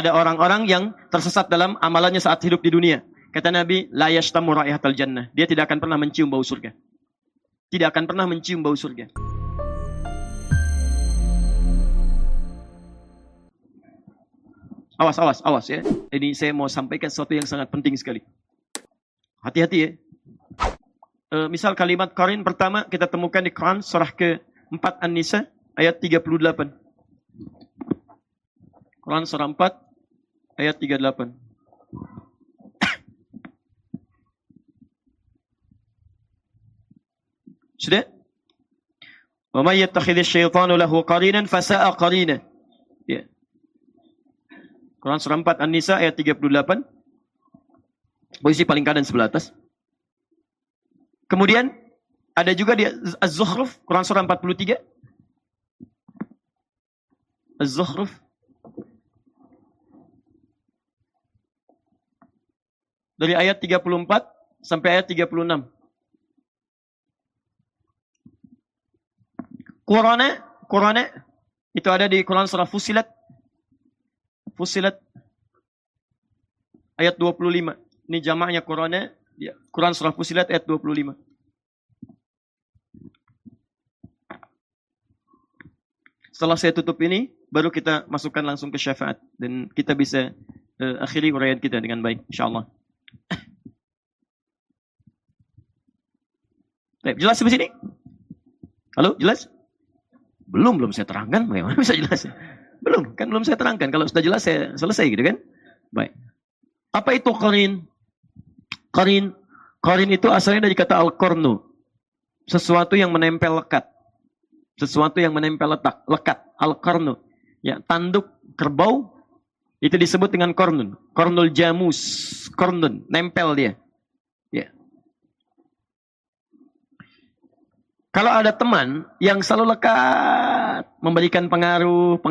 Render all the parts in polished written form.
Ada orang-orang yang tersesat dalam amalannya saat hidup di dunia. Kata Nabi, la yashtamu raihatal jannah. Dia tidak akan pernah mencium bau surga. Tidak akan pernah mencium bau surga. Awas ya. Ini saya mau sampaikan sesuatu yang sangat penting sekali. Hati-hati ya. Misal kalimat qarin pertama kita temukan di Quran surah ke-4 An-Nisa ayat 38. Quran surah 4 ayat 38. Sudah? Wa may yattakhidhish syaitanu lahu qarinan fasa'a qarina. Ya. Quran surah 4 An-Nisa ayat 38. Posisi paling kanan sebelah atas. Kemudian ada juga di Az-Zukhruf Quran surah 43. Az-Zukhruf dari ayat 34 sampai ayat 36. Qur'ana itu ada di Quran surah Fussilat. Fussilat ayat 25. Ini jamaknya Qur'ana, ya, Quran surah Fussilat ayat 25. Setelah saya tutup ini, baru kita masukkan langsung ke syafaat dan kita bisa akhiri uraian kita dengan baik insyaallah. Baik, jelas sampai sini? Halo, jelas? Belum saya terangkan, bagaimana bisa jelas? Belum saya terangkan. Kalau sudah jelas saya selesai gitu kan? Baik. Apa itu qarin? Qarin itu asalnya dari kata al-qarnu. Sesuatu yang menempel lekat. Sesuatu yang menempel lekat. Al-qarnu. Ya, tanduk kerbau itu disebut dengan qarnun. Qarnul jamus. Qarnun, nempel dia. Ya. Kalau ada teman yang selalu lekat, memberikan pengaruh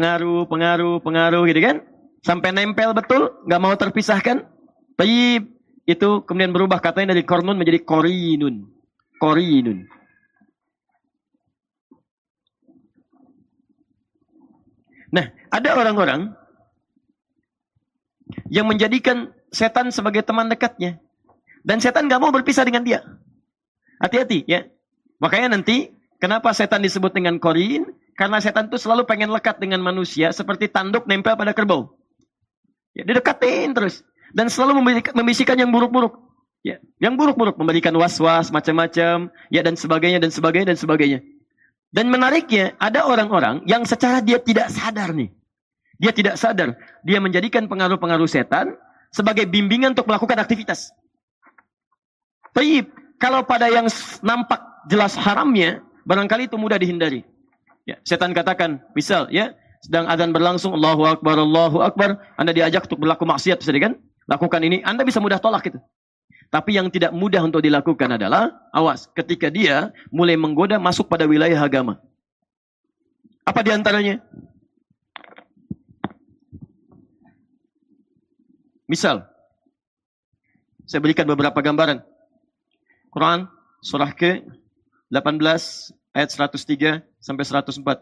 gitu kan, sampai nempel betul, nggak mau terpisahkan, tapi itu kemudian berubah katanya dari qarnun menjadi qarinun. Qarinun. Nah, ada orang-orang yang menjadikan setan sebagai teman dekatnya, dan setan nggak mau berpisah dengan dia. Hati-hati ya. Makanya nanti, kenapa setan disebut dengan qarin? Karena setan itu selalu pengen lekat dengan manusia, seperti tanduk nempel pada kerbau. Ya, didekatin terus. Dan selalu membisikkan yang buruk-buruk. Ya, yang buruk-buruk, memberikan was-was, macam-macam, ya, dan sebagainya. Dan menariknya, ada orang-orang yang secara dia tidak sadar nih. Dia tidak sadar. Dia menjadikan pengaruh-pengaruh setan sebagai bimbingan untuk melakukan aktivitas. Tapi, kalau pada yang nampak jelas haramnya, barangkali itu mudah dihindari. Ya, setan katakan, misal ya, sedang azan berlangsung, Allahu Akbar, Anda diajak untuk berlaku maksiat, kan? Lakukan ini, Anda bisa mudah tolak itu. Tapi yang tidak mudah untuk dilakukan adalah, awas, ketika dia mulai menggoda masuk pada wilayah agama. Apa diantaranya? Misal, saya berikan beberapa gambaran. Quran, surah ke-18, ayat 103 sampai 104.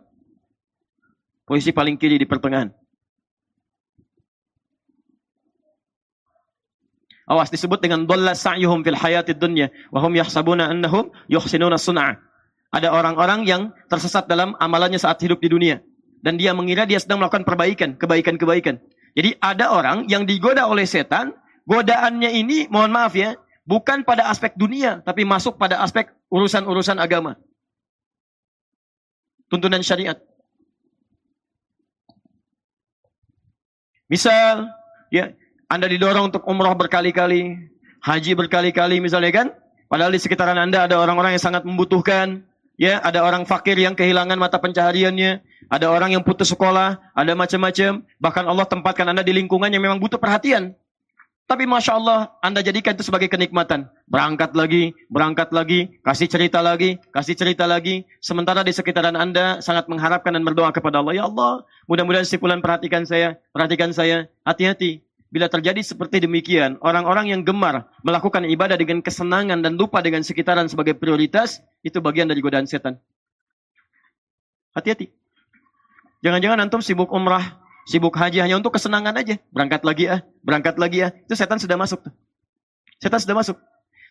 Posisi paling kiri di pertengahan. Awas, disebut dengan dhalla sa'yuhum fil hayatid dunya wa hum yahsabuna annahum yuhsinuna sun'a. Ada orang-orang yang tersesat dalam amalannya saat hidup di dunia, dan dia mengira dia sedang melakukan kebaikan. Jadi ada orang yang digoda oleh setan, godaannya ini, mohon maaf ya, bukan pada aspek dunia, tapi masuk pada aspek urusan-urusan agama. Tuntunan syariat. Misal, ya, Anda didorong untuk umrah berkali-kali, haji berkali-kali misalnya kan, padahal di sekitaran Anda ada orang-orang yang sangat membutuhkan, ya, ada orang fakir yang kehilangan mata pencahariannya, ada orang yang putus sekolah, ada macam-macam, bahkan Allah tempatkan Anda di lingkungan yang memang butuh perhatian. Tapi Masya Allah, Anda jadikan itu sebagai kenikmatan. Berangkat lagi, kasih cerita lagi. Sementara di sekitaran Anda sangat mengharapkan dan berdoa kepada Allah. Ya Allah, mudah-mudahan si fulan perhatikan saya. Hati-hati. Bila terjadi seperti demikian, orang-orang yang gemar melakukan ibadah dengan kesenangan dan lupa dengan sekitaran sebagai prioritas, itu bagian dari godaan setan. Hati-hati. Jangan-jangan antum sibuk umrah, Sibuk haji hanya untuk kesenangan aja. Berangkat lagi ya. Itu setan sudah masuk tuh. Setan sudah masuk.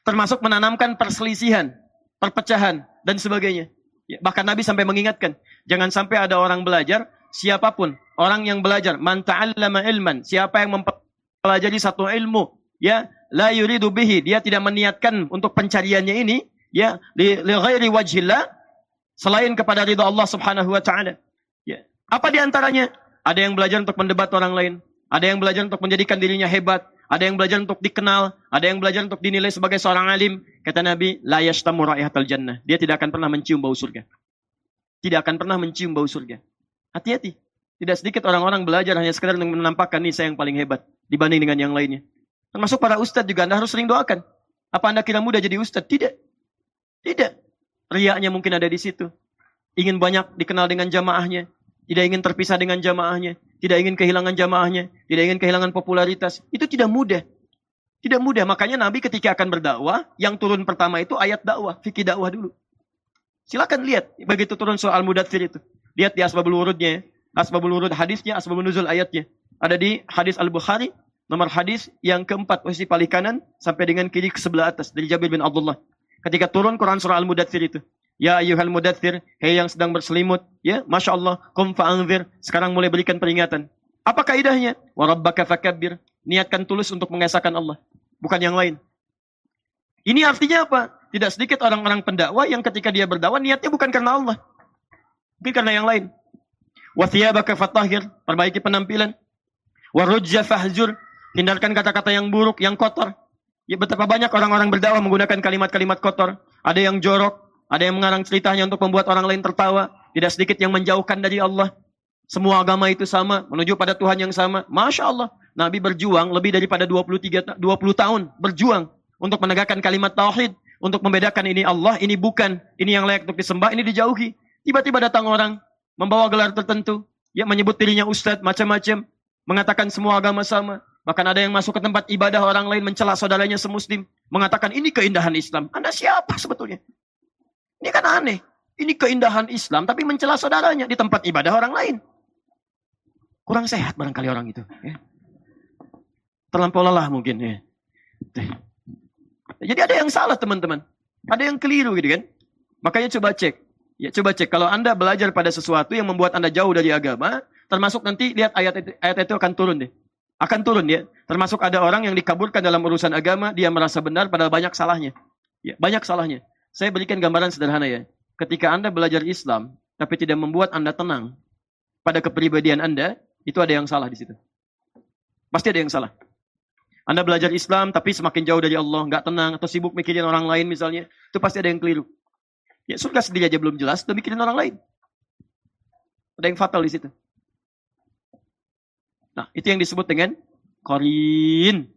Termasuk menanamkan perselisihan, perpecahan, dan sebagainya. Ya, bahkan Nabi sampai mengingatkan, jangan sampai ada orang belajar, siapapun, orang yang belajar, man ta'allama ilman, siapa yang mempelajari satu ilmu, ya, la yuridu bihi, dia tidak meniatkan untuk pencariannya ini, ya, li ghairi wajhillah, selain kepada ridha Allah Subhanahu wa taala. Ya. Apa di antaranya? Ada yang belajar untuk mendebat orang lain, ada yang belajar untuk menjadikan dirinya hebat, ada yang belajar untuk dikenal, ada yang belajar untuk dinilai sebagai seorang alim. Kata Nabi, la yashtamu raihatal jannah. Dia tidak akan pernah mencium bau surga. Tidak akan pernah mencium bau surga. Hati-hati. Tidak sedikit orang-orang belajar hanya sekedar untuk menampakkan, nih saya yang paling hebat dibanding dengan yang lainnya. Termasuk para ustadz juga, Anda harus sering doakan. Apa Anda kira mudah jadi ustadz? Tidak. Tidak. Riaknya mungkin ada di situ. Ingin banyak dikenal dengan jamaahnya. Tidak ingin terpisah dengan jamaahnya. Tidak ingin kehilangan jamaahnya. Tidak ingin kehilangan popularitas. Itu tidak mudah. Tidak mudah. Makanya Nabi ketika akan berdakwah, yang turun pertama itu ayat dakwah. Fikih dakwah dulu. Silakan lihat. Begitu turun soal Mudaththir itu. Lihat di asbabul wurudnya. Asbabul wurud hadisnya, asbabul nuzul ayatnya. Ada di hadis Al-Bukhari. Nomor hadis yang keempat. Posisi paling kanan. Sampai dengan kiri ke sebelah atas. Dari Jabir bin Abdullah. Ketika turun Quran surah Al-Mudaththir itu. Ya ayyuhal mudaththir, hei yang sedang berselimut, ya, Masya Allah, qum fa'anzir, sekarang mulai berikan peringatan. Apa kaidahnya? Wa rabbaka fakabbir, niatkan tulus untuk mengesahkan Allah, bukan yang lain. Ini artinya apa? Tidak sedikit orang-orang pendakwah yang ketika dia berdakwah, niatnya bukan karena Allah, mungkin karena yang lain. Wa thiyabaka fatahhir, perbaiki penampilan. Wa rujza fahjur, hindarkan kata-kata yang buruk, yang kotor. Ya, betapa banyak orang-orang berdakwah menggunakan kalimat-kalimat kotor. Ada yang jorok, ada yang mengarang ceritanya untuk membuat orang lain tertawa. Tidak sedikit yang menjauhkan dari Allah. Semua agama itu sama, menuju pada Tuhan yang sama. Masya Allah, Nabi berjuang lebih daripada 20 tahun. Berjuang untuk menegakkan kalimat tauhid. Untuk membedakan ini Allah, ini bukan. Ini yang layak untuk disembah, ini dijauhi. Tiba-tiba datang orang, membawa gelar tertentu. Ya, menyebut dirinya ustadz, macam-macam. Mengatakan semua agama sama. Bahkan ada yang masuk ke tempat ibadah orang lain, mencela saudaranya semuslim. Mengatakan ini keindahan Islam. Anda siapa sebetulnya? Ini kan aneh. Ini keindahan Islam, tapi mencela saudaranya di tempat ibadah orang lain. Kurang sehat barangkali orang itu. Ya. Terlampau lelah mungkin. Ya. Jadi ada yang salah teman-teman. Ada yang keliru gitu kan. Makanya coba cek. Ya, coba cek. Kalau Anda belajar pada sesuatu yang membuat Anda jauh dari agama, termasuk nanti lihat ayat itu akan turun deh. Akan turun ya. Termasuk ada orang yang dikaburkan dalam urusan agama, dia merasa benar padahal banyak salahnya. Ya, banyak salahnya. Saya berikan gambaran sederhana ya. Ketika Anda belajar Islam, tapi tidak membuat Anda tenang pada kepribadian Anda, itu ada yang salah di situ. Pasti ada yang salah. Anda belajar Islam, tapi semakin jauh dari Allah, nggak tenang, atau sibuk mikirin orang lain misalnya, itu pasti ada yang keliru. Ya surga sendiri aja belum jelas, udah mikirin orang lain. Ada yang fatal di situ. Nah, itu yang disebut dengan qarin.